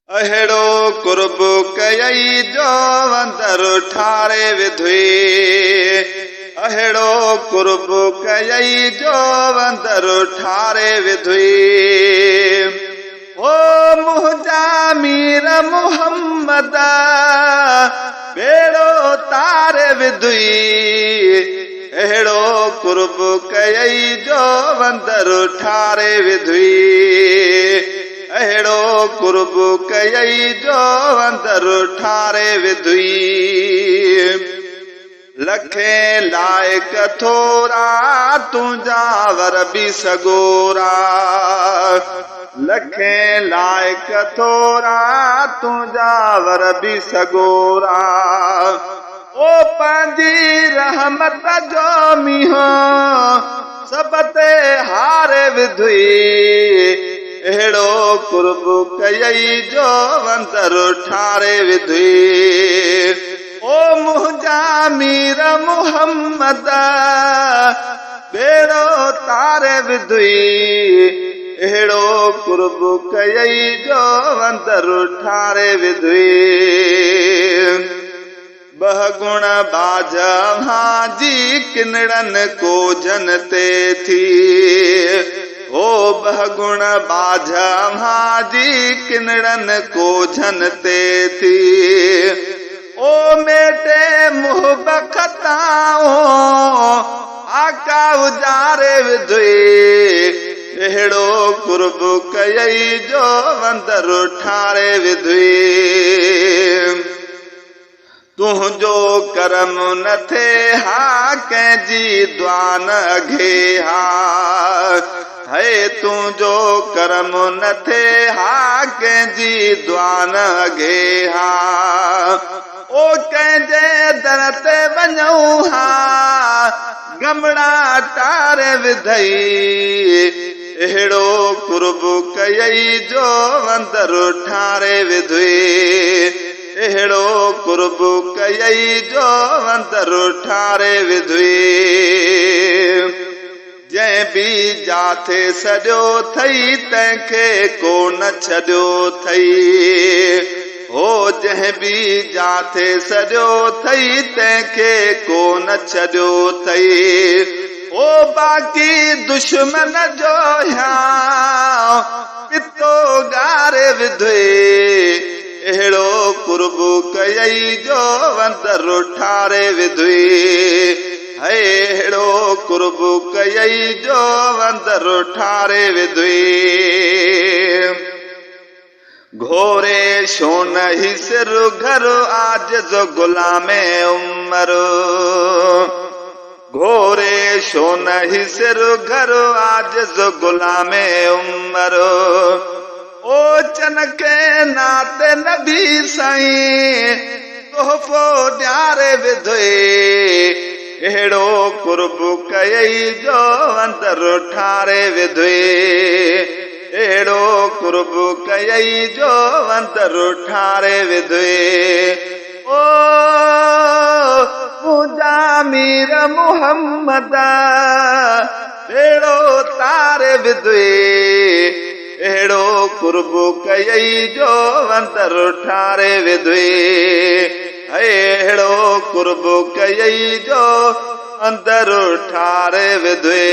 अहिड़ो कुर्ब कयई जो अंदर ठारे विधुई। अहिड़ो कुर्ब कयई जो अंदर ठारे विधुई। ओ मुंहिंजा मीर मुहम्मद बेड़ो तारे विधुई। अहिड़ो कुर्ब कयई जो अंदर ठारे विधुई। अहिड़ो कुर्ब कयई जो अंदर ठारे विधुई। लखे लाइक थोरा तुंहिंजा वर बि सगोरा। लखे लाइक थोरा तुंहिंजा वर बि सगोरा। ओ पंहिंजी रहमत जो मींहुं सब ते हारे विधुई। अहिड़ो कुर्ब कयई जो अंदर ठारे विधुई। ओ मुंहिंजा मीर मुहम्मद बेड़ो तारे विधुई। अहिड़ो कुर्ब कयई जो अंदर ठारे विधुई। बह गुण बाज हाजी किनड़न को जन ते थी। ओ बह गुण बाज हाजी किनड़न को जन ते थी। ओ मेटे मुँह बखताओ आका उजारे विधुई। अहिड़ो कुर्ब कयई जो अंदर ठारे विधुई। तुंहिंजो करम न थे हा कंहिंजी द्वान अघे हा। है तुंहिंजो करम न थे हा कंहिंजी द्वान अघे हा। ओ कंहिंजे दर ते वञूं हा गमड़ा टारे विधई। अहिड़ो कुर्ब कयई जो अंदर ठारे विधुई। अहिड़ो कुर्ब कयई जो अंदर ठारे विधुई। जंहिं बि जाथे सॼो थई तंहिंखे को न छॾियो थई। हो जंहिं बि जाथे सॼो थई तंहिंखे को न छॾियो थई। ओ बाक़ी दुश्मन जो हियां पितो गारे विधुई। अहिड़ो कुर्ब कयई जो अंदर ठारे विधुई। अहिड़ो कुर्ब कयई जो अंदर ठारे विधुई। घोरे शोन ही सिर घर आजिज़ गुलामे उमर। घोरे शोन ही सिर घर आजिज़ गुलामे उमर। ओ चनके नाते नबी साईं तोहफ़ो ॾियारे विधुई। अहिड़ो कुर्ब कयई जो अंदर ठारे विधुई। अहिड़ो कुर्ब कयई जो अंदर ठारे विधुई। ओ मुंहिंजा मीर मुहम्मद बेड़ो तारे विधुई। अहिड़ो कुर्ब कयई जो अंदर ठारे विधुई। अहिड़ो कुर्ब कयई जो अंदर ठारे विधुई।